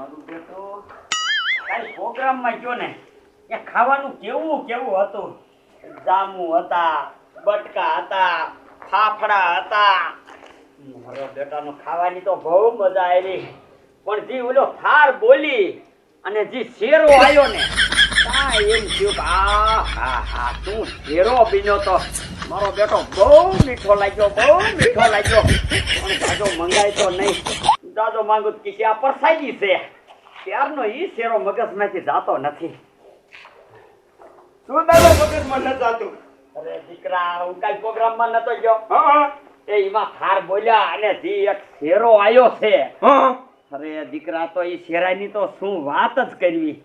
મારું બેટો કાલ પ્રોગ્રામમાં ગયો ને એ ખાવાનું કેવું કેવું હતું. જામુ હતા, બટકા હતા, ફાફડા હતા. મારો બેટાનો ખાવાની તો બહુ મજા આવી. પણ જે ઓલો થાર બોલી અને જે શેરો આવ્યો ને એમ થયું કે હા તું શેરો બીનો તો મારો બેટો બહુ મીઠો લાગ્યો, બહુ મીઠો લાગ્યો. પણ જાજો મંગાય તો નહીં, જાજો માંગુ કે આ પરસાદી છે. ત્યારનો ઈ શેરો મગજમાંથી જાતો નથી. શું દાદા મગજમાં ન જાતું? અરે દીકરા, હું કાલ પ્રોગ્રામમાં નતો ગયો. એમાં થાર બોલ્યા અને જે એક શેરો આવ્યો છે. અરે દીકરા, તો ઈ શેરાની તો શું વાત જ કરવી.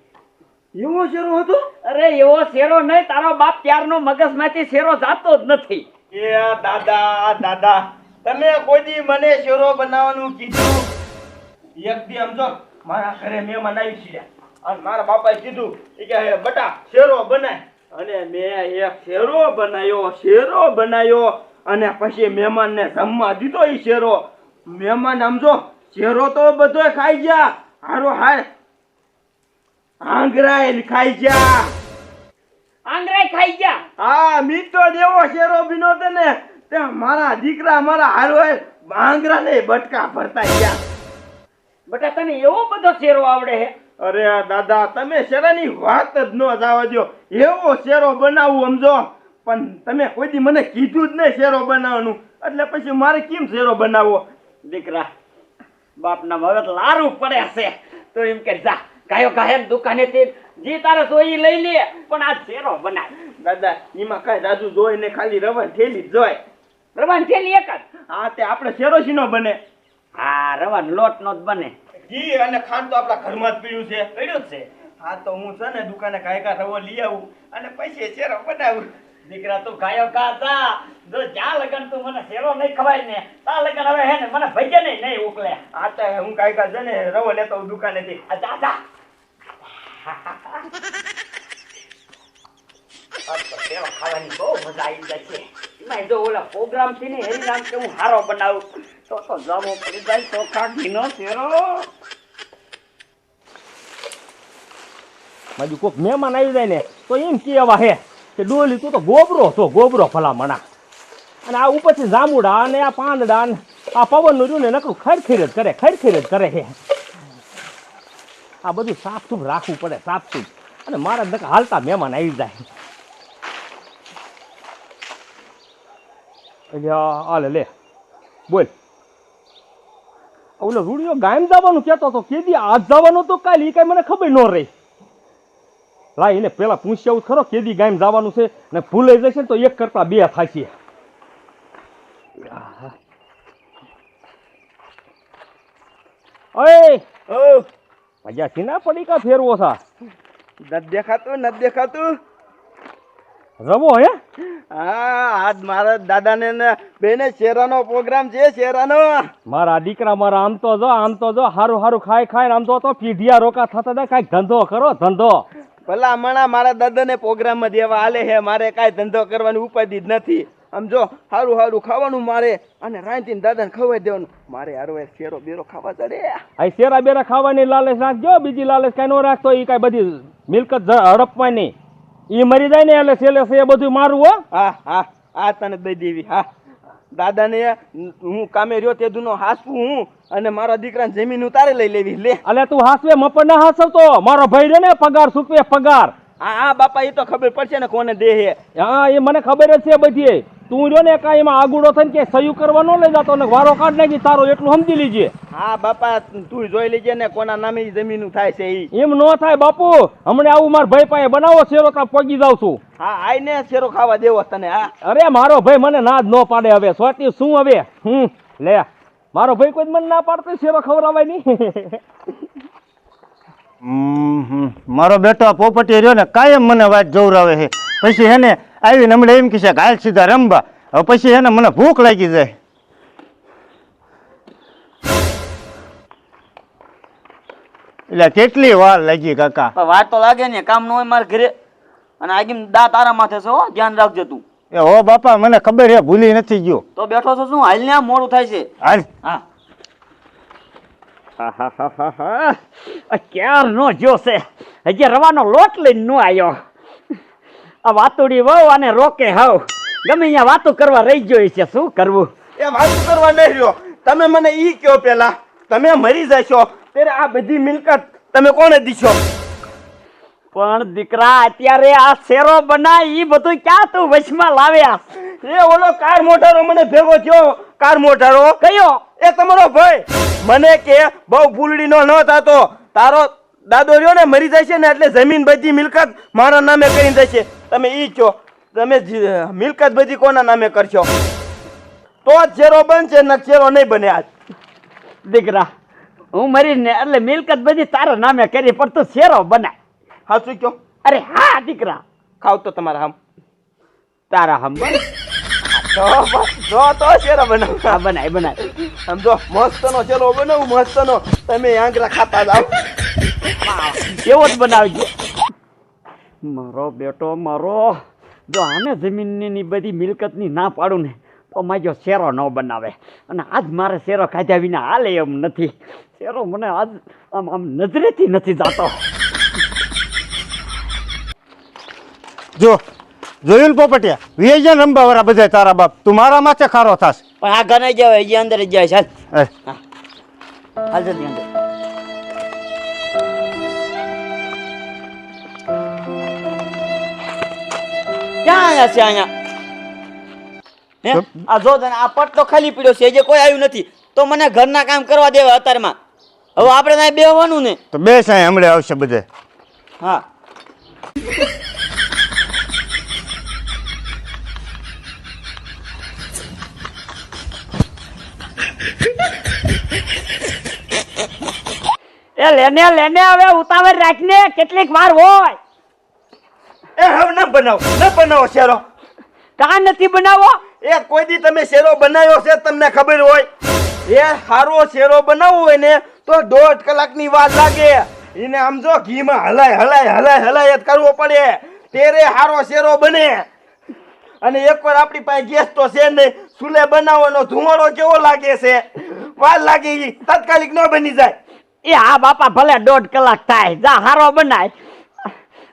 એવો શેરો હતો? અરે એવો શેરો નહીં, તારો બાપ ત્યારનો મગજમાંથી શેરો જાતો જ નથી. એ દાદા તમે કોઈ દી મને શેરો બનાવવાનું કીધું? એક દી સમજો મારા ઘરે મહેમાન આવી છે અને મારા બાપાએ કીધું કે બટા શેરો બનાય, અને મેં એક શેરો બનાવ્યો અને પછી મહેમાનને જમવા દીધો. ઈ શેરો મહેમાન સમજો શેરો તો બધો ખાઈ ગયા, હારો હાય આંગરાય ખાઈ ગયા. આંગરાય ખાઈ ગયા? હા, મીઠો દેવો શેરો બીનો તે ને તે મારા દીકરા મારા હારો આંગરા ને બટકા ભરતા ગયા. બટા, તને એવો બધો શેરો આવડે હે? અરે દાદા, તમે શેરાની વાત જ ન જવા દો. એવો શેરો બનાવું સમજો, પણ તમે કોઈ દી મને કીધું જ નહીં શેરો બનાવવાનું, એટલે પછી મારે કેમ શેરો બનાવવો? દીકરા, બાપના મગજ લારું પડે છે તો એમ કે જા ગાયો ગાય દુકાનેથી જે તારે જોઈ લઈ લે, પણ આ શેરો બનાય. દાદા, એમાં કઈ રાજુ જોઈ ને ખાલી રવાની થેલી જ જોય. રવાની થેલી એક જ? હા, તે આપણે શેરો શીનો બને? હા, રવાનો લોટ નો જ બને. ઘી અને ખાંડ તો આપણા ઘરમાં જ પડ્યું છે. હા, તો હું છે ને દુકાને કાંઈ રવો લઈ આવું અને પછી શેરો બનાવું. દીકરા, તું ગાયો કા જા. જો જ્યાં લગન તું મને શેરો નહીં ખવાય ને ત્યાં લગન હવે હે ને મને ભજે નહીં ઉકલે. હા, તો હું કાંઈ છે ને રવો લેતો હું દુકાનેથી. જા જા. શેરો ખાવાની બહુ મજા આવી જાય છે. એમાં જો ઓલા પ્રોગ્રામ થી ને હરિરામ કે હું હારો બનાવું તો જમો પડી જાય. ચોખા ઘીનો શેરો. બાજુ કોઈક મહેમાન આવી જાય ને તો એમ કેવા હે કે ડોલી તું તો ગોબરો ભલામણા, અને આ ઉપરથી જાંબુડા અને આ પાંદડા ને આ પવનનું રહ્યું ને નકરું ખરખેર જ કરે છે. આ બધું સાફસૂફ રાખવું પડે, સાફસૂફ. અને મારા નક હાલતા મહેમાન આવી જાય. એટલે હાલે લે બોલ. ઓલો રૂડિયો ગાયમ જવાનું કહેતો હતો, કેદી આજ જવાનું તો કાલે એ કાંઈ મને ખબર ન રહી. લા, એને પેલા પૂછ્યા ખરો કેદી ગાયમ જવાનું છે, ને ભૂલાઈ જશે ને તો એક કરતા બે થશે. ઓય ઓ મજા સીના પડી કા ફેરવો છે? નથી દેખાતું. રવો હે? હા, આજ મારા દાદાને ને બેને શેરાનો પ્રોગ્રામ છે. શેરાનો મારા દીકરા મારા આમ તો જો હારું ખાય આમ તો પીઢિયા રોકા થતા હતા. કાંઈક ધંધો કરો, ધંધો. ભલા હમણાં મારા દાદાને પ્રોગ્રામમાં દેવા હાલે છે. મારે કાંઈ ધંધો કરવાની ઉપાધિ જ નથી. સમજો, સારું ખાવાનું મારે અને રાંધીને દાદાને ખવાઈ દેવાનું. મારે હારો શેરો બેરો ખાવા ચડે. આ શેરા બેરા ખાવાની લાલચ રાખજો, બીજી લાલચ કાંઈ ન રાખતો. એ કાંઈ બધી મિલકત હડપવાય નહીં. એ મરી જાય ને એટલે છેલ્લે છે એ બધું મારું. હો હા તને દઈ દેવી. હા, દાદાને હું કામે રહ્યો તે દુનો હાસવું હું, અને મારા દીકરાને જમીન ઉતારે લઈ લેવી. લે અલે તું હાસવે મપડ ના હાસવતો. મારો ભાઈ રે ને પગાર સૂકવે પગાર. હા બાપા, એ તો ખબર પડશે ને કોને દે હે. હા, એ મને ખબર જ છે બધી. તું જો ને કાંઈ એમાં આગુડો થઈને કે સહયું કરવા ન લઈ જતો ને વારો કાઢ નાખી તારો, એટલું સમજી લીજે. હા બાપા, તું જોઈ લેજે ને કોના નામે જમીન થાય છે. એમ ન થાય બાપુ. હમણાં આવું મારા ભાઈ પાસે બનાવો શેરો તા પગી જાવ છું. હા, આઈને શેરો ખાવા દેવો તને. હા, અરે મારો ભાઈ મને ના જ ન પાડે. હવે સોટી શું હવે? લે, મારો ભાઈ કોઈ મને ના પાડતો શેરો ખવડાવાય નહીં. મારો બેટો પોપટી રહ્યો ને કાયમ મને વાત જોવરાવે છે. પછી હેને આવીને હમણાં એમ કહેશે કે હાલ સીધા રમવા. હવે પછી હેને મને ભૂખ લાગી જાય. એટલે કેટલી વાર લાગી કાકા? વાર તો લાગે ને, કામ ન હોય મારા ઘરે. અને આગી દાંત તારા માથે છે. ધ્યાન રાખજો તું. એ હો બાપા, મને ખબર છે, ભૂલી નથી ગયો. તો બેઠો છો શું? હાલ ને મોડું થાય છે. હાલ. હા, ક્યારનો જો છે હજી રવાનો લોટ લઈને નો આવ્યો. આ વાતુડી વહુ અને રોકે હાવ ગમે અહીંયા વાતો કરવા રહી ગયો છે. શું કરવું? એ વાત કરવા નહીં રહ્યો. તમે મને ઈ કયો પેલા, તમે મરી જશો ત્યારે આ બધી મિલકત તમે કોને દીશો? પણ દીકરા અત્યારે આ શેરો બનાય ઈ બધું ક્યાં તું વચમાં લાવ્યા? એ ઓલો કાર મોટારો મને ભેગો થયો. કાર મોટારો કયો? એ તમારો ભાઈ મને કે બહુ ફૂલડીનો ન થતો, તારો દાદો રહ્યો ને મરી જશે ને એટલે જમીન બધી મિલકત મારા નામે કરીને જશે. તમે ઈ છો, તમે મિલકત બધી કોના નામે કરશો? તો જ શેરો બનશે ને શેરો નહીં બને. આજ દીકરા હું મરીને એટલે મિલકત બધી તારા નામે કરી પણ તું શેરો બનાય. હા શું કયો? અરે હા દીકરા ખાવ તો તમારા હમ તારા હમ તો શેરો બનાવ. હા બનાય બનાય. સમજો મસ્તનો શેરો બનાવું મસ્તનો. તમે આંગળા ખાતા જાઓ. એવો જ બનાવજો. મારો બેટો મારો જો આને જમીનની બધી મિલકતની ના પાડું ને તો માજો શેરો ન બનાવે. અને આજ મારે શેરો ખાધ્યા વિના હાલે એમ નથી. શેરો મને આજ આમ આમ નજરેથી નથી જાતો. જો જોયું ને પોપટિયા, વિયજન રંબા વાળા બધા તારા બાપ, તું મારા માથે ખારો થાસ. પણ આ ઘર નહીં જાય, હજી અંદર જ જાય છે. એ, હાલ જલ્દી અંદર. ક્યાં આયા છે અહીંયા? હે આ જો તને આ પટલો ખાલી પડ્યો છે, હજી કોઈ આવ્યું નથી. તો મને ઘરના કામ કરવા દેવા અત્યારમાં. હવે આપણે ત્યાં બેહવાનું ને. તો બે સાંઈ હમણાં આવશે બધે. હા એ લેને લેને હવે ઉતાવળ રાખને, કેટલીક વાર હોય. એ હવે ન બનાવો શેરો. કાં નથી બનાવો? એ કોઈ દી તમે શેરો બનાવ્યો છે તમને ખબર હોય? એ સારો શેરો બનાવવો હોય ને તો 1.5 કલાકની વાર લાગે. એને આમ જો ઘીમાં હલાય જ કરવો પડે ત્યારે સારો શેરો બને. અને એકવાર આપણી પાસે ગેસ તો છે નહીં, ચૂલે બનાવવાનો ધુમાડો કેવો લાગે છે, વાર લાગે. ઈ તાત્કાલિક ન બની જાય. એ હા બાપા ભલે 1.5 કલાક થાય, જા હારો બનાય.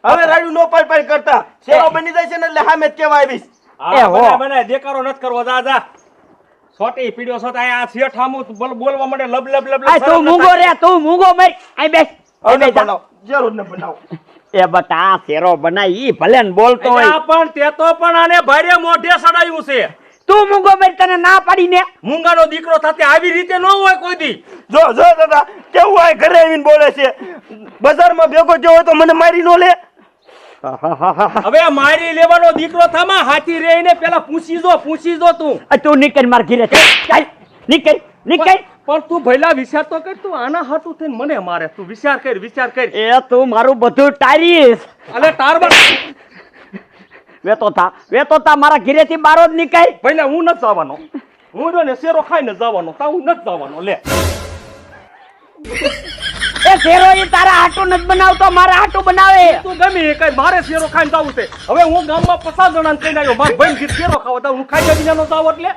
હવે રાડું નો પાઈ કરતા શેરો બની જાય છે ને એટલે સામે જ કેવા આવીશ. એ હો. મને દેકારો નથી કરવો. જા સોટી પીડ્યો છો આ શેઠામું બોલવા મળે લબ લબ લબ આ તું મૂંગો રે, તું મૂંગો મર. આઈ બેસ. હવે ન બનાવો, જરૂર ન બનાવો. એ બટા આ શેરો બનાય ઈ ભલે ને બોલતો હોય. પણ તે તો પણ આને ભારે મોઢે સડાયું છે. તું મૂંગો મર, તને ના પાડીને. મૂંગાનો દીકરો થતે આવી રીતે ન હોય કોઈ દી. જો દાદા કેવું આ ઘરે આવીને બોલે છે. બજારમાં ભેગો થયો હોય તો મને મારી નો લે. હવે મારી લેવાનો દીકરો થામા હાથી રહીને પેલા પૂછી જો તું. તું નીકળ માર ઘરે. ચાલ નીકળ. પણ તું ભઈલા વિચાર તો કર. તું આના હાટું થઈને મને મારે. તું વિચાર કર. એ તું મારું બધું ટારીશ. અલે તારમાં વેતો થા મારા ઘરેથી બારો જ નીકળ. ભઈલા હું નથી જવાનો. હું જો ને શેરો ખાઈને જવાનો. તા હું નથી જવાનો. લે એ શેરો ઈ તારા હાટું નથી બનાવતો, મારા હાટું બનાવે. તું ગમે એ કઈ, મારે શેરો ખાઈને જાવું છે. હવે હું ગામમાં 50 જણાને કહીને આવ્યો મારા ભાઈ શેરો ખાવો તો હું ખાઈ જઈને નો જાવ એટલે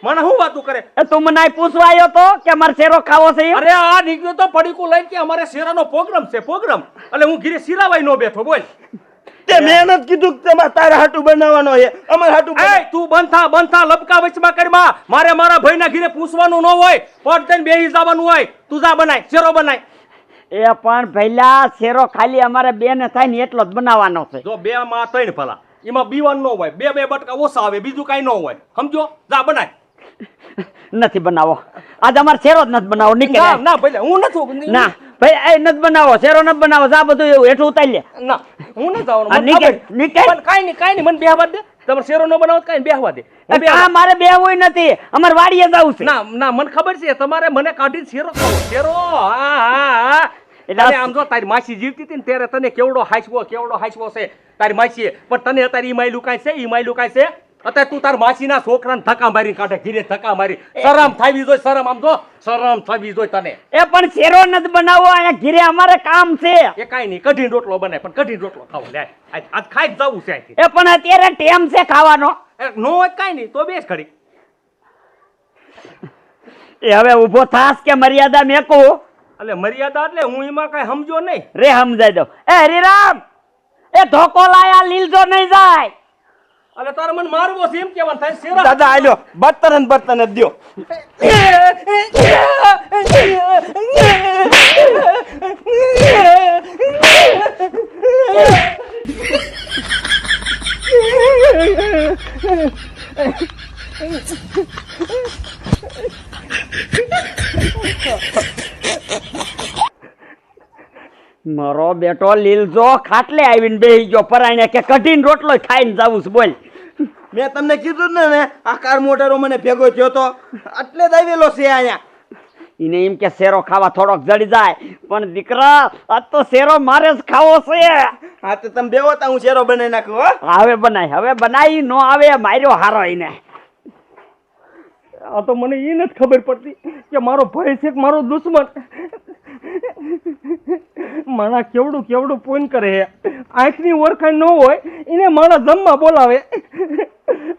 મને શું વાતું કરે? એ તું મને પૂછવા આવ્યો તો કે મારે શેરો ખાવો છે? અરે આ નીકળ્યો તો પડીકું લઈને કે અમારે શેરાનો પ્રોગ્રામ છે. એટલે હું ઘરે સિરાવાય નો બેઠો. બોલ તે મહેનત કીધું કે તમારે તારા હાટું બનાવવાનો છે, અમારા હાટું એ તું બંધ થા લપકા વચમાં કરમાં. મારે મારા ભાઈના ઘરે પૂછવાનું ન હોય, પડ થઈને બેહી જવાનું હોય. તું જા બનાય શેરો બનાય. એ પણ પહેલા શેરો ખાલી અમારે બે ને થાય ને એટલો જ બનાવવાનો છે. જો 2 માં 3 ભલા એમાં બીવાનું ન હોય, 2 બટકા ઓછા આવે, બીજું કઈ ન હોય. સમજો? જા બનાય. નથી બનાવો આજ અમારે શેરો જ નથી બનાવો. નીકળ. ના ભલે હું નથી. ના ભાઈ એ નથી બનાવો, શેરો નથી બનાવો. જા બધું એવું હેઠું ઉતારી લે. ના હું નથી જવાનું. આ નીકળ. પણ કાઈ નહીં મને બેહવા દે. તમારે શેરો ન બનાવો કાઈ બેહવા દે. આ મારે બેહવું નથી, અમારે વાડીએ જવું છે. ના મને ખબર છે તમારે મને કાઢી શેરો ખાવો. શેરો હા એટલે આમ જો તારી માસી જીવતી હતી ને ત્યારે તને કેવડો હાસવો છે તારી માસી. પણ તને અત્યારે ઈ માયલું કાંઈ છે. અત્યારે તું તાર માસીના છોકરાને ધક્કા મારી કાઢે, ઘીરે ધક્કા મારી. શરમ થવી જોઈએ. શરમ થવી જોઈએ તને. એ પણ શેરો નથી બનાવવો, અહીંયા ઘીરે અમારે કામ છે. એ કાંઈ નહીં, કઢી રોટલો બનાય. પણ કઢી રોટલો ખાવો લે. આજ ખાઈ જ જવું છે અહીંથી. એ પણ અત્યારે ટેમ છે ખાવાનો. નો હોય કાંઈ નહીં તો બેસ ખડી. એ હવે ઊભો થાસ કે મર્યાદા મેકું? એટલે મર્યાદા એટલે હું એમાં કઈ સમજો નહીં. રે સમજાઈ દઉં. એ હરિરામ, એ ધોકો લાયા લીલજો નહીં જાય. એટલે તારે મને મારવો છે એમ કેવાનું થાય શેરા. દાદા આલ્યો બર્તન બર્તન જ દ્યો. મારો બેટો લીલજો ખાટલે આવીને બેહી ગયો પરાણે કે કઢીને રોટલો ખાઈને જાવું છે. બોલ. મેં તમને કીધું ને આ કાર મોટરો મને ભેગો થયો તો એટલે જ આવેલો છે અહીંયા. એને એમ કે શેરો ખાવા થોડોક જડી જાય, પણ દીકરા આજ તો શેરો મારે જ ખાવો છે. હા તો તમે બેવો તા હું શેરો બનાવી નાખું હો. હવે બનાવી નો આવે માર્યો હારો એને. આ તો મને એ નથી ખબર પડતી કે મારો ભાઈ છે કે મારો દુશ્મન. માણા કેવડું કેવડું પોઈન કરે છે. આંખની ઓળખાણ ન હોય એને માણા જમવા બોલાવે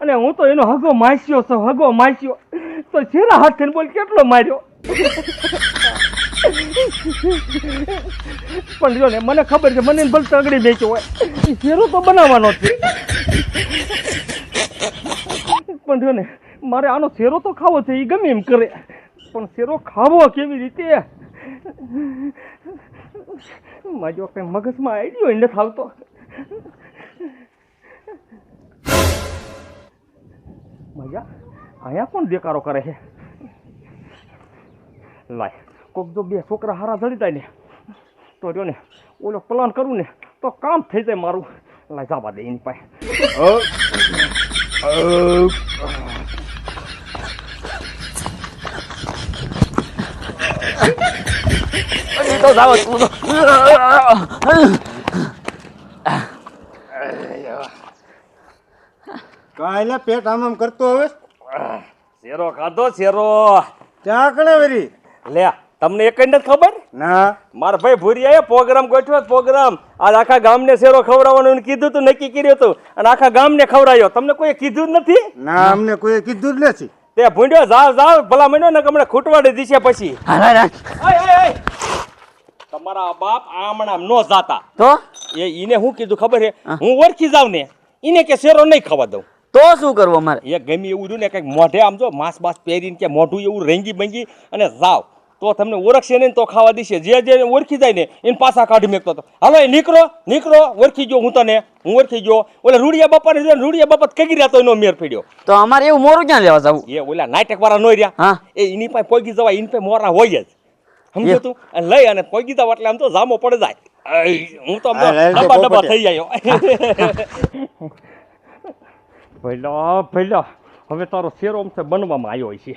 અને હું તો એનો હગો માસ્યો છું, હગો માસ્યો તો છેલ્લા હાથ થઈને બોલ કેટલો માર્યો. પણ જો ને મને ખબર છે મને ભલે તગડી બેચ્યો હોય એ શેરો તો બનાવવાનો જ છે. પણ જો ને મારે આનો શેરો તો ખાવો છે એ ગમે એમ કરે, પણ શેરો ખાવો કેવી રીતે માજો કઈ મગજમાં આઈડિયો નથી આવતો. મજા અહીંયા કોણ દેકારો કરે છે? લાય કોક જો બે છોકરા હારા જડી જાય ને તો રહ્યો ને ઓલો પ્લાન કરું ને તો કામ થઈ જાય મારું. લાય જવા દે એની પાસે. તો જાવ તું તો. કાંઈ પેટ આમ કરતો હવે શેરો ખાધો શેરો. ત્યાં કણે વરી લે તમને એક નથી ખબર? ના મારા ભાઈ ભૂરિયાએ પ્રોગ્રામ ગોઠવ્યો. પ્રોગ્રામ આજ આખા ગામને શેરો ખવડાવવાનું કીધું હતું, નક્કી કર્યું હતું અને આખા ગામને ખવડાવ્યો. તમને કોઈ કીધું જ નથી? ના અમને કોઈ કીધું જ નથી. તે ભૂંડ્યો જાવ ભલા મહિનો ને હમણાં ખૂટવાડી દીશે પછી. તમારા બાપ આમણામ નો જાતા તો ઈને શું કીધું ખબર છે? હું ઓળખી જાવ ને ઈને કે શેરો નહીં ખાવા દઉં. તો શું કરવું અમારે? એ ગમે એવું રહ્યું ને કંઈક મોઢે આમ જો માંસ બાસ પહેરીને કે મોઢું એવું રેંગી બંગી અને જાવ તો તમને ઓળખશે ને તો ખાવા દીશે. જે ઓળખી જાય ને એને પાછા કાઢી મેકતો હતો. હાલો એ નીકળો ઓળખી ગયો હું તને, હું ઓળખી ગયો. ઓલા રૂડિયા બાપા ને રૂડિયા બાપા કગી રહ્યા તો એનો મેર પડ્યો. તો અમારે એવું મોરું ક્યાં લેવા જવું? એ ઓલા નાટક વાળા નો રહ્યા હા એ એની પાસે પોગી જવાય, એની પાસે મોરા હોય જ. સમજો તું? અને લઈ અને પોગી જાવ એટલે આમ તો જામો પડે જાય. હું તો ડબ્બા થઈ જાય. ભઈલા હવે તારો શેરો અમથે બનવામાં આવ્યો છે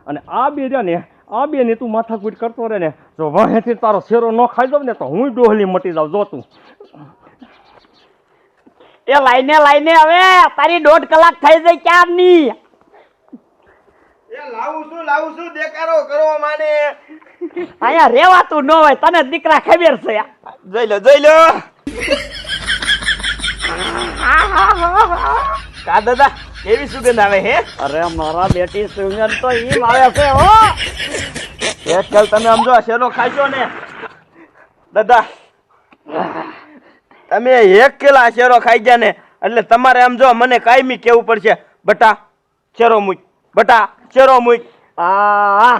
અને આ બે રહ્યા ને આ બે ને તું માથાકૂટ કરતો રહે ને જો વહેથી તારો શેરો ન ખાઈ દઉં ને તો હું ડોહલી મટી જાઉં. જો તું એ લાઈને હવે તારી 1.5 કલાક થઈ જાય ક્યારની. એ લાવું છું દેકારો કરો માને. અહીંયા રેવાતું ન હોય તને દીકરા ખબર છે. જોઈ લો કા દાદા કેવી સુગંધ આવે હે? અરે મારા બેટી સુગંધ તો ઈમ આવે છે હો. આજકાલ તમે સમજો આ શેરો ખાશો ને દાદા, તમે 1 કિલો શેરો ખાઈ ગયા ને એટલે તમારે આમ જો મને કાયમી કેવું પડશે બટા શેરો મૂક, બટા શેરો મૂક. આ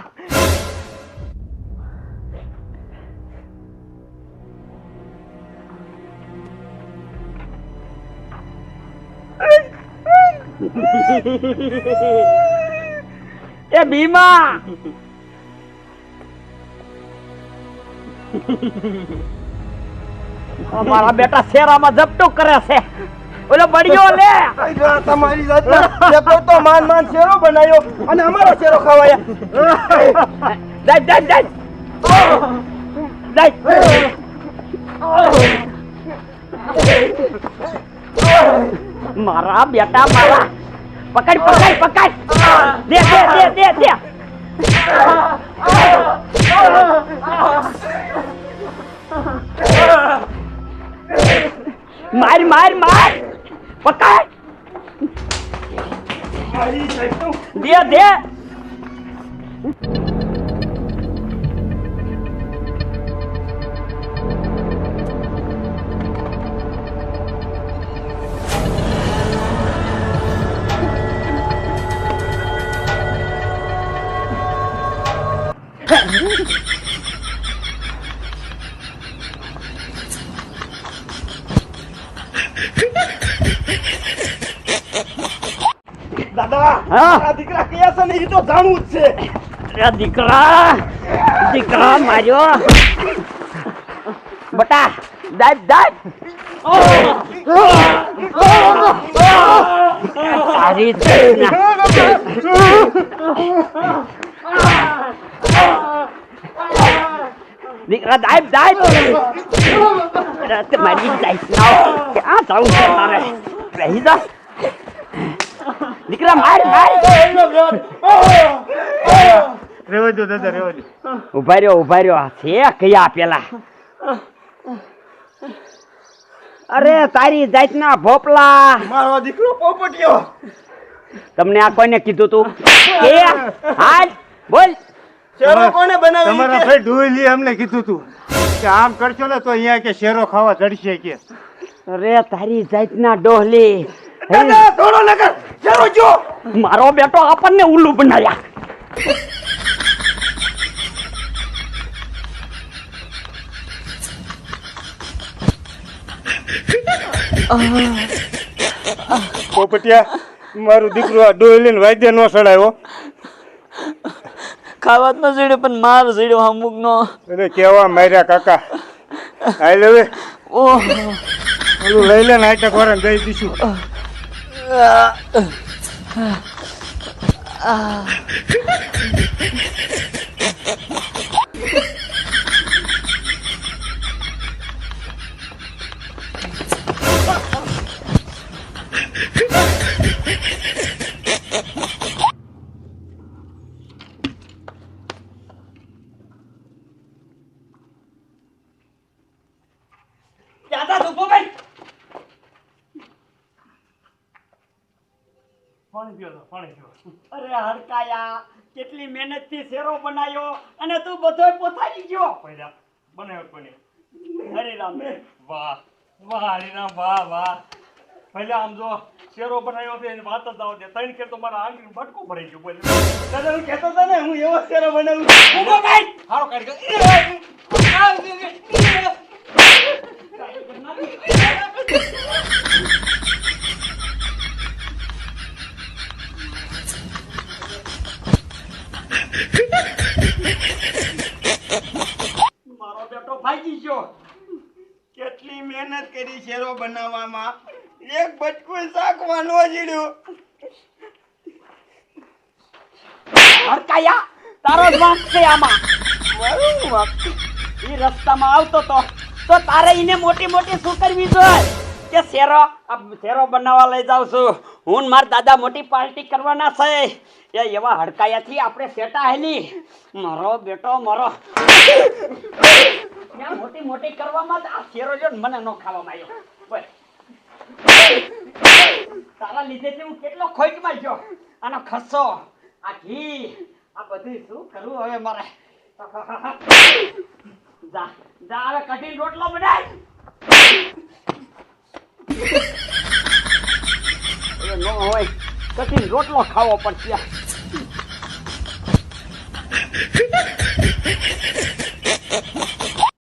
એ ભીમા મારા બેટા શેરામાં ઝપટું કરે છે. ઓલો બળિયો લે તમારી જાતનો તો માન શેરો બનાવ્યો અને અમારો શેરો ખવાયા. જાય મારા બેટા મારા પકડ દે માર પકડ દે હા આ દીકરા કયા છે ને એ તો જાણવું જ છે. અરે દીકરા માર્યો બટા દાબ દાબ તારી દીકરા દાબ દાબ મારી જાય ક્યાં જવું છે તારે રહી જા દીકરા માર માર રેવા દો દાદા રેવા દો. ઉભા રહ્યો છે કયા પેલા અરે તારી જાતના ભોપલા મારો દીકરો પોપટિયો. તમને આ કોઈને કીધું તું કે હાલ બોલ શેરો કોને બનાવી તમારા ભાઈ ડોયલી અમને કીધું તું કે આમ કરશો ને તો અહીંયા કે શેરો ખાવા ચડશે કે. અરે તારી જાતના ડોહલી દાદા થોડો નગર શેરો જો. મારો બેટો આપણને ઉલ્લુ બનાવ્યા પોપટિયા મારું દીકરું આ ડોયલીને વાદ્ય નો સડાયો. ખાવા જ ન જડ્યો પણ માર જડ્યો અમુક નો. અરે કેવા માર્યા કાકા. હાલ હવે ઓહ ઓલું લઈ લે ને આટક વાળાને દઈ દઈશું. દાદા તો ભાઈ અરે હરકાયા કેટલી મહેનતથી શેરો બનાવ્યો અને તું બધોય પોથારી ગયો હરિરામ વાહ વાહ હરિરામ વાહ વાહ પહેલા આમ જો શેરો બનાવ્યો છે એની વાત જ આવો છે ત્રણ ખેર તો મારા આંગળી બટકું ભરાઈ ગયું બોલ દાદા હું કહેતો હતો ને હું એવો શેરો બનાવું. ઉભો ભાઈ હારો કાઢી મારો બેટો ભાગી ગયો કેટલી મહેનત કરી શેરો બનાવવામાં એક બટકું શાકમાં નો જીડ્યું. હરકાયા તારો જ વાંક છે આમાં મારું વાંક. ઈ રસ્તામાં આવતો તો તારે ઈને મોટી મોટી શું કરવી જોઈએ કે શેરો બનાવવા લઈ જાઉં છું હું ને મારા દાદા મોટી પાર્ટી કરવાના છે એ એવા હડકાયાથી આપણે સેટા હેલી મારો બેટો મારો ત્યાં મોટી મોટી કરવામાં જ આ શેરો જો ને મને નો ખાવામાં આવ્યો બોલ. તારા લીધેથી હું કેટલો ખોટમાં ગયો આનો ખસ્સો આ ઘી આ બધું શું કરવું હવે મારે જા જા હવે કઠિન રોટલો બનાય હવે નો હોય કઠિન રોટલો ખાવો પડશે